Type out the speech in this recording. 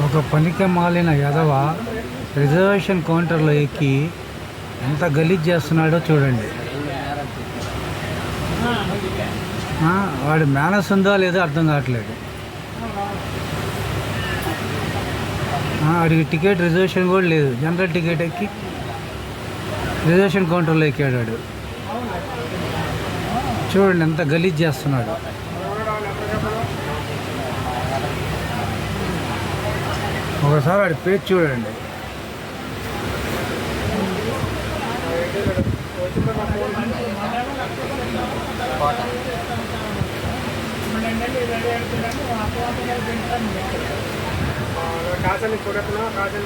ఒక పనికి మాలిన యదవ రిజర్వేషన్ కౌంటర్లో ఎక్కి ఎంత గలీజ్ చేస్తున్నాడో చూడండి. వాడి మేనస్ ఉందో లేదో అర్థం కావట్లేదు. వాడికి టికెట్ రిజర్వేషన్ కూడా లేదు. జనరల్ టికెట్ ఎక్కి రిజర్వేషన్ కౌంటర్లో ఎక్కాడు. చూడండి ఎంత గలీజ్ చేస్తున్నాడు. ఒకసారి వాడి పేరు చూడండి. కాసని చూడకుండా కాసని